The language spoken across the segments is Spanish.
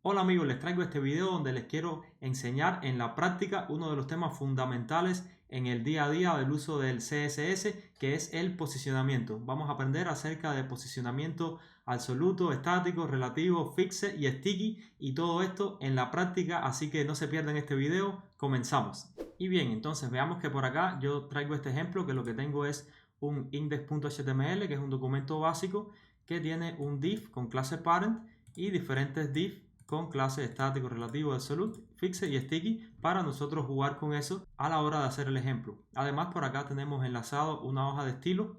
Hola amigos, les traigo este video donde les quiero enseñar en la práctica uno de los temas fundamentales en el día a día del uso del CSS, que es el posicionamiento. Vamos a aprender acerca de posicionamiento absoluto, estático, relativo, fixe y sticky y todo esto en la práctica, así que no se pierdan este video. Comenzamos. Y bien, entonces veamos que por acá yo traigo este ejemplo que lo que tengo es un index.html, que es un documento básico que tiene un div con clase parent y diferentes div con clases estático, relativo, absolute, fixe y sticky para nosotros jugar con eso a la hora de hacer el ejemplo. Además, por acá tenemos enlazado una hoja de estilos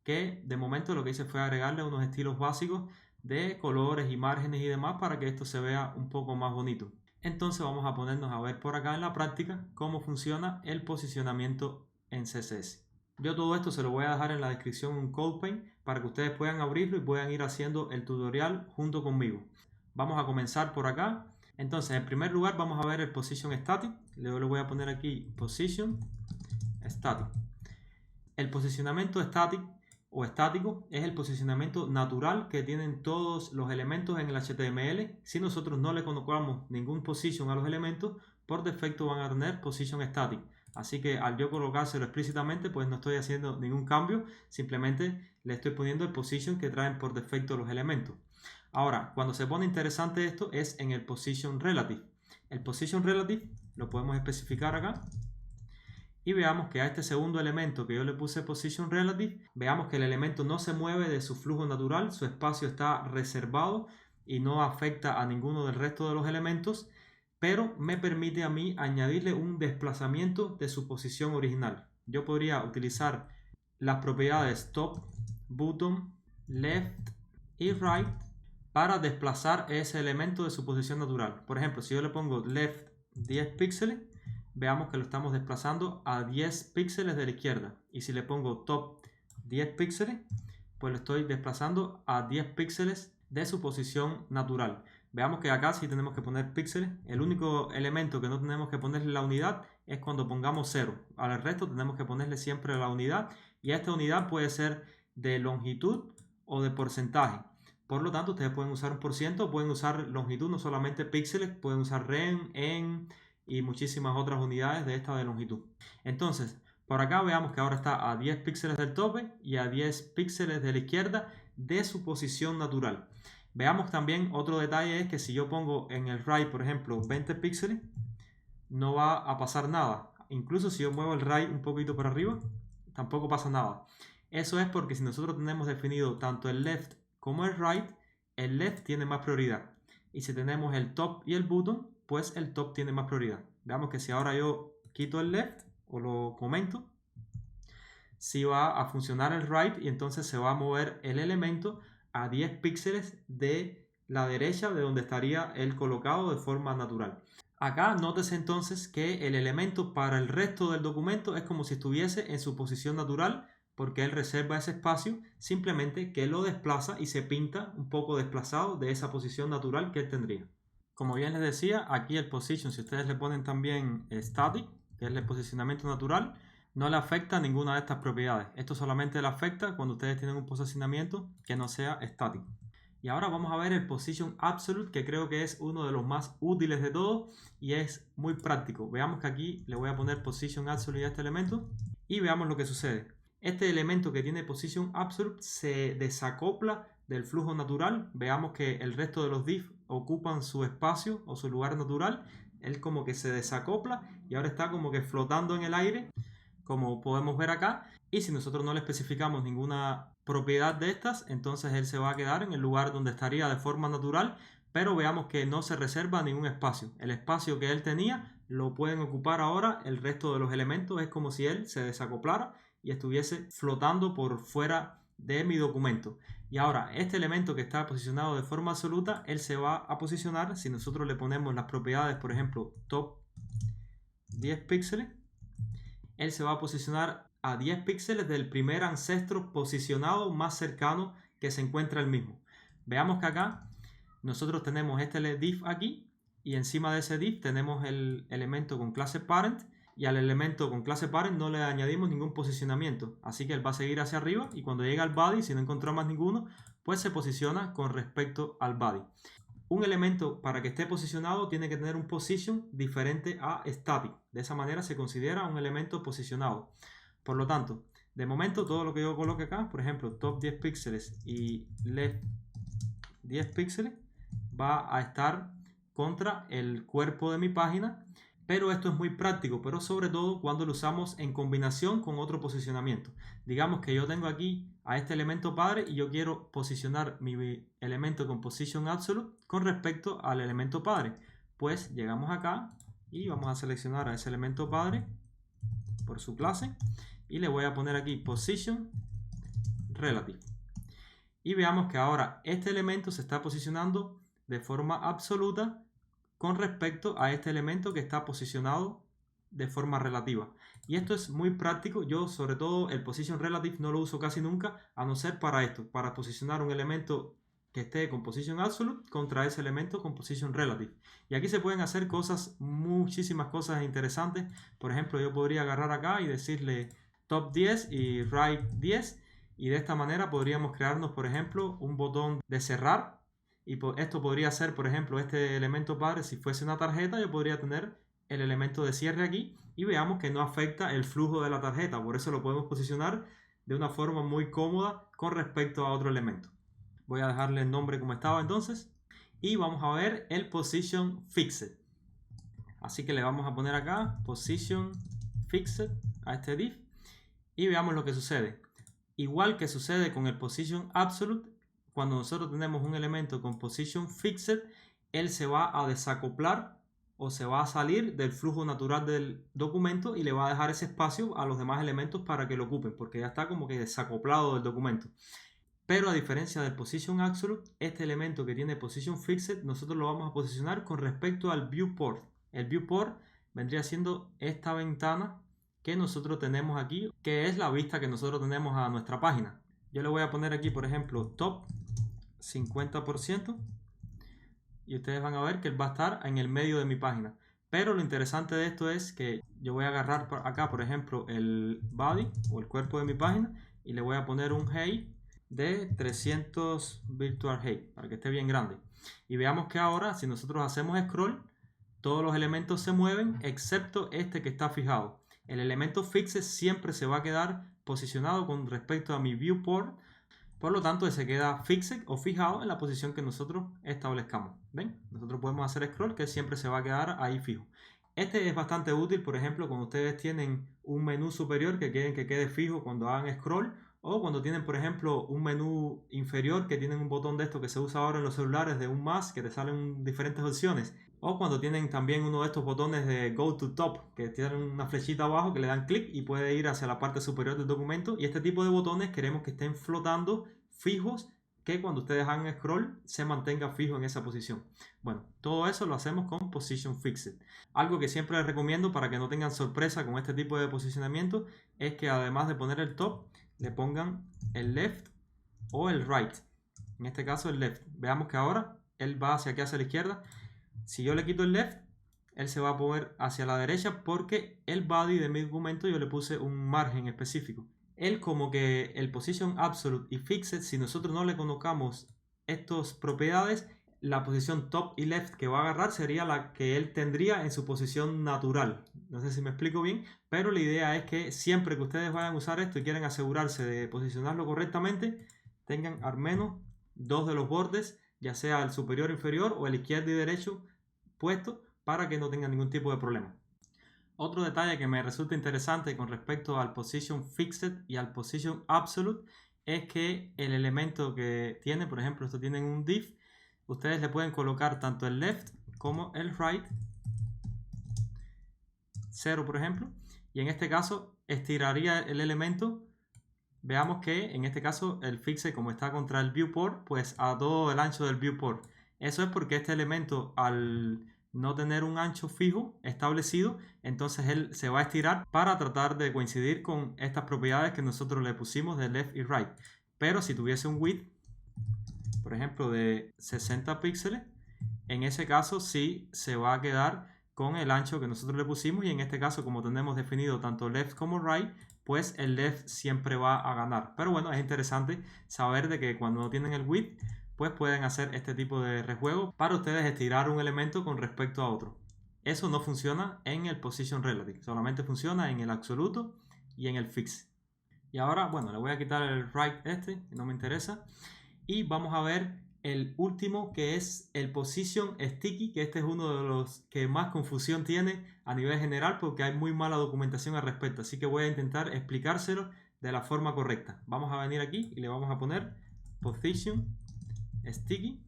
que de momento lo que hice fue agregarle unos estilos básicos de colores y márgenes y demás para que esto se vea un poco más bonito. Entonces vamos a ponernos a ver por acá en la práctica cómo funciona el posicionamiento en CSS. Yo todo esto se lo voy a dejar en la descripción en CodePaint para que ustedes puedan abrirlo y puedan ir haciendo el tutorial junto conmigo. Vamos a comenzar por acá. Entonces, en primer lugar vamos a ver el Position Static. Luego le voy a poner aquí Position Static. El posicionamiento estático es el posicionamiento natural que tienen todos los elementos en el HTML. Si nosotros no le colocamos ningún position a los elementos, por defecto van a tener Position Static. Así que al yo colocárselo explícitamente, pues no estoy haciendo ningún cambio, simplemente le estoy poniendo el position que traen por defecto los elementos. Ahora, cuando se pone interesante esto es en el Position Relative. El Position Relative lo podemos especificar acá. Y veamos que a este segundo elemento que yo le puse Position Relative, veamos que el elemento no se mueve de su flujo natural, su espacio está reservado y no afecta a ninguno del resto de los elementos, pero me permite a mí añadirle un desplazamiento de su posición original. Yo podría utilizar las propiedades Top, Bottom, Left y Right para desplazar ese elemento de su posición natural. Por ejemplo, si yo le pongo left 10 píxeles, veamos que lo estamos desplazando a 10 píxeles de la izquierda. Y si le pongo top 10 píxeles, pues lo estoy desplazando a 10 píxeles de su posición natural. Veamos que acá sí tenemos que poner píxeles. El único elemento que no tenemos que ponerle la unidad es cuando pongamos 0. Al resto tenemos que ponerle siempre la unidad. Y esta unidad puede ser de longitud o de porcentaje. Por lo tanto, ustedes pueden usar un %, pueden usar longitud, no solamente píxeles, pueden usar ren, en y muchísimas otras unidades de esta de longitud. Entonces, por acá veamos que ahora está a 10 píxeles del tope y a 10 píxeles de la izquierda de su posición natural. Veamos también otro detalle es que si yo pongo en el right, por ejemplo, 20 píxeles, no va a pasar nada. Incluso si yo muevo el right un poquito para arriba, tampoco pasa nada. Eso es porque si nosotros tenemos definido tanto el left como el right, el left tiene más prioridad. Y si tenemos el top y el bottom, pues el top tiene más prioridad. Veamos que si ahora yo quito el left o lo comento, sí va a funcionar el right y entonces se va a mover el elemento a 10 píxeles de la derecha de donde estaría él colocado de forma natural. Acá nótese entonces que el elemento para el resto del documento es como si estuviese en su posición natural, porque él reserva ese espacio, simplemente que lo desplaza y se pinta un poco desplazado de esa posición natural que él tendría. Como bien les decía, aquí el position, si ustedes le ponen también static, que es el posicionamiento natural, no le afecta ninguna de estas propiedades. Esto solamente le afecta cuando ustedes tienen un posicionamiento que no sea estático. Y ahora vamos a ver el Position Absolute, que creo que es uno de los más útiles de todos y es muy práctico. Veamos que aquí le voy a poner Position Absolute a este elemento y veamos lo que sucede. Este elemento que tiene Position Absolute se desacopla del flujo natural. Veamos que el resto de los divs ocupan su espacio o su lugar natural. Él como que se desacopla y ahora está como que flotando en el aire, como podemos ver acá. Y si nosotros no le especificamos ninguna propiedad de estas, entonces él se va a quedar en el lugar donde estaría de forma natural, pero veamos que no se reserva ningún espacio. El espacio que él tenía lo pueden ocupar ahora el resto de los elementos. Es como si él se desacoplara y estuviese flotando por fuera de mi documento. Y ahora, este elemento que está posicionado de forma absoluta, él se va a posicionar si nosotros le ponemos las propiedades, por ejemplo, top 10 píxeles. Él se va a posicionar a 10 píxeles del primer ancestro posicionado más cercano que se encuentra el mismo. Veamos que acá nosotros tenemos este div aquí y encima de ese div tenemos el elemento con clase parent y al elemento con clase parent no le añadimos ningún posicionamiento. Así que él va a seguir hacia arriba y cuando llega al body, si no encontró más ninguno, pues se posiciona con respecto al body. un elemento para que esté posicionado tiene que tener un position diferente a static. De esa manera se considera un elemento posicionado. Por lo tanto, de momento todo lo que yo coloque acá, por ejemplo, top 10 píxeles y left 10 píxeles, va a estar contra el cuerpo de mi página. Pero esto es muy práctico, pero sobre todo cuando lo usamos en combinación con otro posicionamiento. Digamos que yo tengo aquí a este elemento padre y yo quiero posicionar mi elemento con position absolute con respecto al elemento padre. Pues llegamos acá y vamos a seleccionar a ese elemento padre por su clase y le voy a poner aquí position relative. Y veamos que ahora este elemento se está posicionando de forma absoluta con respecto a este elemento que está posicionado de forma relativa. Y esto es muy práctico. Yo sobre todo el position relative no lo uso casi nunca, a no ser para esto, para posicionar un elemento que esté con position absolute contra ese elemento con position relative. Y aquí se pueden hacer cosas, muchísimas cosas interesantes. Por ejemplo, yo podría agarrar acá y decirle top 10 y right 10. Y de esta manera podríamos crearnos, por ejemplo, un botón de cerrar. Y esto podría ser, por ejemplo, este elemento padre. Si fuese una tarjeta, yo podría tener el elemento de cierre aquí. Y veamos que no afecta el flujo de la tarjeta. Por eso lo podemos posicionar de una forma muy cómoda con respecto a otro elemento. Voy a dejarle el nombre como estaba entonces. Y vamos a ver el position fixed. Así que le vamos a poner acá position fixed a este div. Y veamos lo que sucede. Igual que sucede con el position absolute, cuando nosotros tenemos un elemento con position fixed, él se va a desacoplar o se va a salir del flujo natural del documento y le va a dejar ese espacio a los demás elementos para que lo ocupen, porque ya está como que desacoplado del documento. Pero a diferencia del position absolute, este elemento que tiene position fixed, nosotros lo vamos a posicionar con respecto al viewport. El viewport vendría siendo esta ventana que nosotros tenemos aquí, que es la vista que nosotros tenemos a nuestra página. Yo le voy a poner aquí, por ejemplo, top 50% y ustedes van a ver que él va a estar en el medio de mi página. Pero lo interesante de esto es que yo voy a agarrar acá, por ejemplo, el body o el cuerpo de mi página y le voy a poner un height de 300 virtual height para que esté bien grande. Y veamos que ahora, si nosotros hacemos scroll, todos los elementos se mueven excepto este que está fijado. El elemento fixed siempre se va a quedar posicionado con respecto a mi viewport. Por lo tanto, se queda fixed o fijado en la posición que nosotros establezcamos. ¿Ven? Nosotros podemos hacer scroll que siempre se va a quedar ahí fijo. Este es bastante útil, por ejemplo, cuando ustedes tienen un menú superior que quieren que quede fijo cuando hagan scroll. O cuando tienen, por ejemplo, un menú inferior que tienen un botón de esto que se usa ahora en los celulares de un más, que te salen diferentes opciones. O cuando tienen también uno de estos botones de Go to Top, que tienen una flechita abajo que le dan clic y puede ir hacia la parte superior del documento. Y este tipo de botones queremos que estén flotando fijos, que cuando ustedes hagan scroll se mantenga fijo en esa posición. Bueno, todo eso lo hacemos con Position Fixed. Algo que siempre les recomiendo para que no tengan sorpresa con este tipo de posicionamiento es que además de poner el top, le pongan el left o el right. En este caso el left. Veamos que ahora él va hacia aquí, hacia la izquierda. Si yo le quito el left, él se va a mover hacia la derecha porque el body de mi documento yo le puse un margen específico. Él como que el position absolute y fixed, si nosotros no le colocamos estas propiedades, la posición top y left que va a agarrar sería la que él tendría en su posición natural. No sé si me explico bien, pero la idea es que siempre que ustedes vayan a usar esto y quieren asegurarse de posicionarlo correctamente, tengan al menos dos de los bordes, ya sea el superior, inferior o el izquierdo y derecho puesto para que no tengan ningún tipo de problema. Otro detalle que me resulta interesante con respecto al position fixed y al position absolute es que el elemento que tiene, por ejemplo, esto tienen un div, ustedes le pueden colocar tanto el left como el right 0, por ejemplo, y en este caso estiraría el elemento. Veamos que en este caso el fixed, como está contra el viewport, pues a todo el ancho del viewport. Eso es porque este elemento, al no tener un ancho fijo establecido, entonces él se va a estirar para tratar de coincidir con estas propiedades que nosotros le pusimos de left y right. Pero si tuviese un width, por ejemplo, de 60 píxeles, en ese caso sí se va a quedar con el ancho que nosotros le pusimos, y en este caso, como tenemos definido tanto left como right, pues el left siempre va a ganar. Pero bueno, es interesante saber de que cuando no tienen el width, pues pueden hacer este tipo de rejuego para ustedes estirar un elemento con respecto a otro. Eso no funciona en el Position Relative, solamente funciona en el absoluto y en el fix. Y ahora, bueno, le voy a quitar el right no me interesa. Y vamos a ver el último, que es el Position Sticky, que este es uno de los que más confusión tiene a nivel general porque hay muy mala documentación al respecto. Así que voy a intentar explicárselo de la forma correcta. Vamos a venir aquí y le vamos a poner Position Sticky.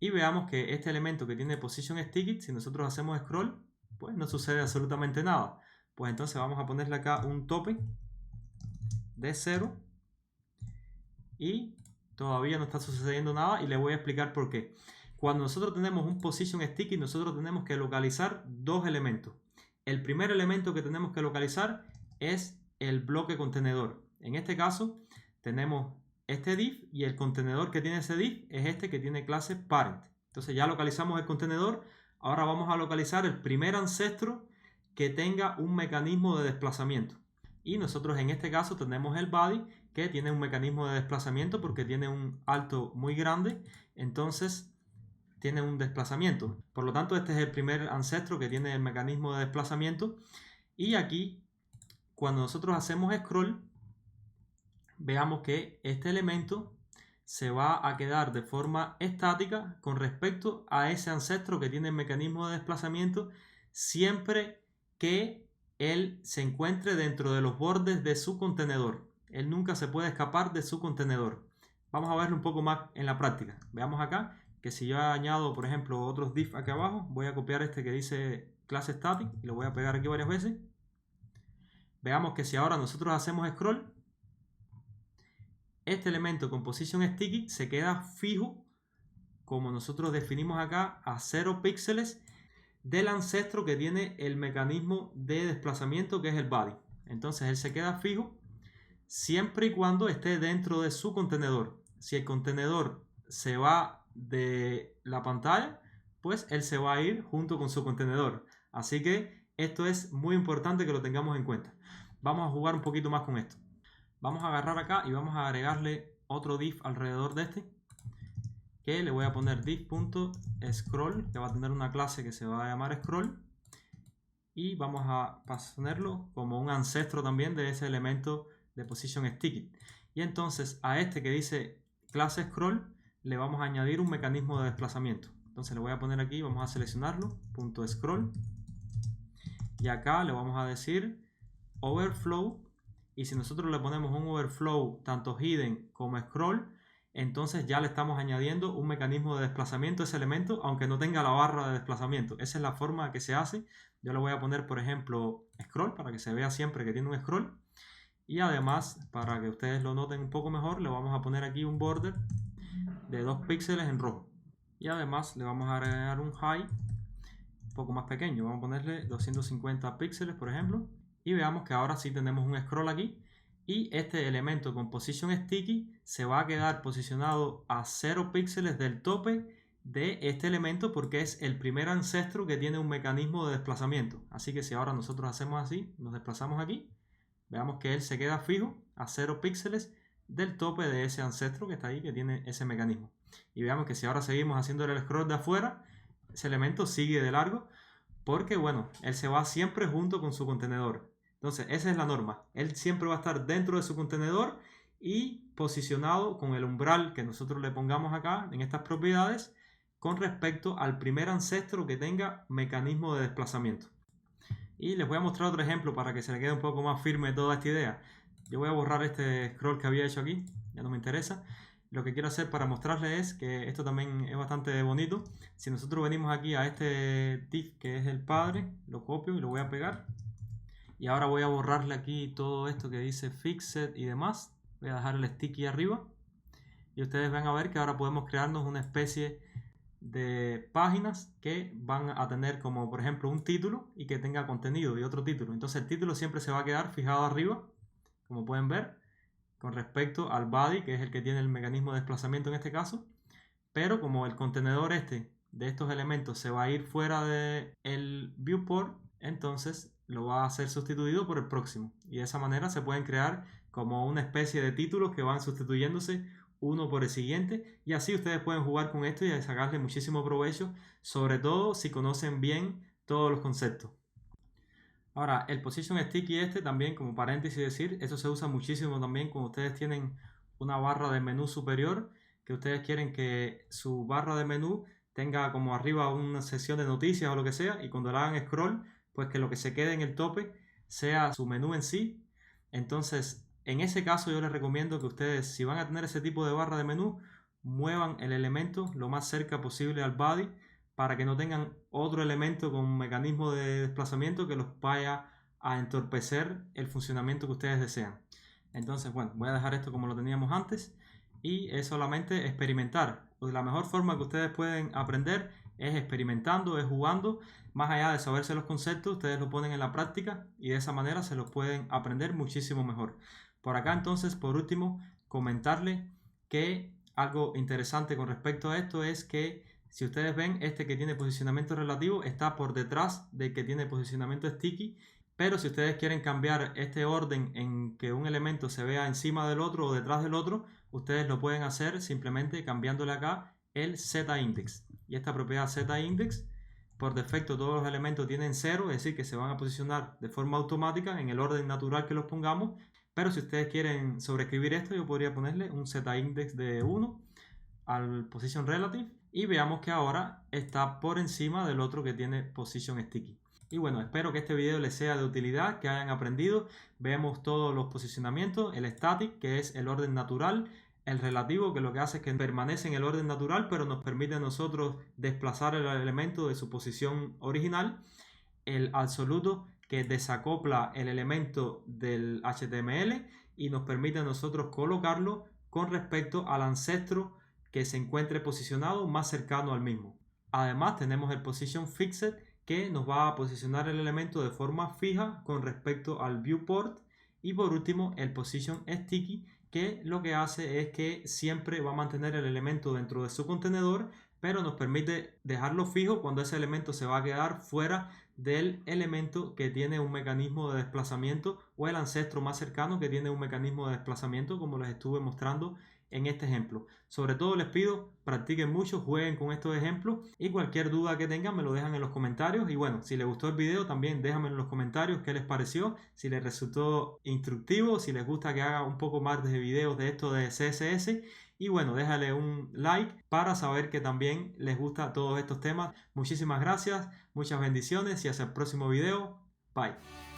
Y veamos que este elemento que tiene Position Sticky, si nosotros hacemos scroll, pues no sucede absolutamente nada. Pues entonces vamos a ponerle acá un tope de 0 y todavía no está sucediendo nada y le voy a explicar por qué. Cuando nosotros tenemos un Position Sticky, nosotros tenemos que localizar dos elementos. El primer elemento que tenemos que localizar es el bloque contenedor. En este caso tenemos este div y el contenedor que tiene ese div es este que tiene clase parent. Entonces ya localizamos el contenedor. Ahora vamos a localizar el primer ancestro que tenga un mecanismo de desplazamiento. Y nosotros en este caso tenemos el body que tiene un mecanismo de desplazamiento porque tiene un alto muy grande. Entonces tiene un desplazamiento. Por lo tanto, este es el primer ancestro que tiene el mecanismo de desplazamiento. Y aquí, cuando nosotros hacemos scroll, veamos que este elemento se va a quedar de forma estática con respecto a ese ancestro que tiene el mecanismo de desplazamiento siempre que él se encuentre dentro de los bordes de su contenedor. Él nunca se puede escapar de su contenedor. Vamos a verlo un poco más en la práctica. Veamos acá que si yo añado, por ejemplo, otros div aquí abajo, voy a copiar este que dice clase static y lo voy a pegar aquí varias veces. Veamos que si ahora nosotros hacemos scroll, este elemento con Position Sticky se queda fijo, como nosotros definimos acá, a 0 píxeles del ancestro que tiene el mecanismo de desplazamiento, que es el body. Entonces él se queda fijo siempre y cuando esté dentro de su contenedor. Si el contenedor se va de la pantalla, pues él se va a ir junto con su contenedor. Así que esto es muy importante que lo tengamos en cuenta. Vamos a jugar un poquito más con esto. Vamos a agarrar acá y vamos a agregarle otro div alrededor de este, que le voy a poner div.scroll, que va a tener una clase que se va a llamar scroll, y vamos a ponerlo como un ancestro también de ese elemento de Position Sticky. Y entonces a este que dice clase scroll le vamos a añadir un mecanismo de desplazamiento. Entonces le voy a poner aquí, vamos a seleccionarlo, .scroll, y acá le vamos a decir overflow. Y si nosotros le ponemos un overflow tanto hidden como scroll, entonces ya le estamos añadiendo un mecanismo de desplazamiento a ese elemento, aunque no tenga la barra de desplazamiento. Esa es la forma que se hace. Yo le voy a poner, por ejemplo, scroll para que se vea siempre que tiene un scroll. Y además, para que ustedes lo noten un poco mejor, le vamos a poner aquí un border de 2 píxeles en rojo. Y además le vamos a agregar un height un poco más pequeño. Vamos a ponerle 250 píxeles, por ejemplo. Y veamos que ahora sí tenemos un scroll aquí. Y este elemento con Position Sticky se va a quedar posicionado a 0 píxeles del tope de este elemento porque es el primer ancestro que tiene un mecanismo de desplazamiento. Así que si ahora nosotros hacemos así, nos desplazamos aquí, veamos que él se queda fijo a 0 píxeles del tope de ese ancestro que está ahí, que tiene ese mecanismo. Y veamos que si ahora seguimos haciendo el scroll de afuera, ese elemento sigue de largo porque, bueno, él se va siempre junto con su contenedor. Entonces, esa es la norma. Él siempre va a estar dentro de su contenedor y posicionado con el umbral que nosotros le pongamos acá en estas propiedades con respecto al primer ancestro que tenga mecanismo de desplazamiento. Y les voy a mostrar otro ejemplo para que se le quede un poco más firme toda esta idea. Yo voy a borrar este scroll que había hecho aquí, ya no me interesa. Lo que quiero hacer para mostrarles es que esto también es bastante bonito. Si nosotros venimos aquí a este div que es el padre, lo copio y lo voy a pegar. Y ahora voy a borrarle aquí todo esto que dice fixed y demás. Voy a dejar el sticky arriba. Y ustedes van a ver que ahora podemos crearnos una especie de páginas que van a tener como por ejemplo un título y que tenga contenido y otro título. Entonces el título siempre se va a quedar fijado arriba, como pueden ver, con respecto al body, que es el que tiene el mecanismo de desplazamiento en este caso. Pero como el contenedor este de estos elementos se va a ir fuera del viewport, entonces lo va a ser sustituido por el próximo. Y de esa manera se pueden crear como una especie de títulos que van sustituyéndose uno por el siguiente, y así ustedes pueden jugar con esto y sacarle muchísimo provecho, sobre todo si conocen bien todos los conceptos. Ahora, el Position Sticky también, como paréntesis decir, eso se usa muchísimo también cuando ustedes tienen una barra de menú superior, que ustedes quieren que su barra de menú tenga como arriba una sección de noticias o lo que sea, y cuando le hagan scroll, pues que lo que se quede en el tope sea su menú en sí. Entonces, en ese caso yo les recomiendo que ustedes, si van a tener ese tipo de barra de menú, muevan el elemento lo más cerca posible al body, para que no tengan otro elemento con un mecanismo de desplazamiento que los vaya a entorpecer el funcionamiento que ustedes desean. Entonces, bueno, voy a dejar esto como lo teníamos antes y es solamente experimentar. Pues la mejor forma que ustedes pueden aprender es experimentando, es jugando. Más allá de saberse los conceptos, ustedes lo ponen en la práctica y de esa manera se los pueden aprender muchísimo mejor. Por acá entonces, por último, comentarle que algo interesante con respecto a esto es que si ustedes ven, este que tiene posicionamiento relativo está por detrás del que tiene posicionamiento sticky, pero si ustedes quieren cambiar este orden en que un elemento se vea encima del otro o detrás del otro, ustedes lo pueden hacer simplemente cambiándole acá el Z-index. Y esta propiedad Z-index, por defecto todos los elementos tienen 0, es decir que se van a posicionar de forma automática en el orden natural que los pongamos, pero si ustedes quieren sobreescribir esto, yo podría ponerle un Z-index de 1 al position relative y veamos que ahora está por encima del otro que tiene position sticky. Y bueno, espero que este video les sea de utilidad, que hayan aprendido. Vemos todos los posicionamientos, el static, que es el orden natural, el relativo, que lo que hace es que permanece en el orden natural, pero nos permite a nosotros desplazar el elemento de su posición original, el absoluto, que desacopla el elemento del HTML y nos permite a nosotros colocarlo con respecto al ancestro que se encuentre posicionado más cercano al mismo. Además tenemos el Position Fixed, que nos va a posicionar el elemento de forma fija con respecto al viewport, y por último el Position Sticky, que lo que hace es que siempre va a mantener el elemento dentro de su contenedor, pero nos permite dejarlo fijo cuando ese elemento se va a quedar fuera del elemento que tiene un mecanismo de desplazamiento o el ancestro más cercano que tiene un mecanismo de desplazamiento, como les estuve mostrando en este ejemplo. Sobre todo les pido, practiquen mucho, jueguen con estos ejemplos y cualquier duda que tengan me lo dejan en los comentarios. Y bueno, si les gustó el video también déjenme en los comentarios qué les pareció, si les resultó instructivo, si les gusta que haga un poco más de videos de esto de CSS. Y bueno, déjale un like para saber que también les gusta todos estos temas. Muchísimas gracias, muchas bendiciones y hasta el próximo video. Bye.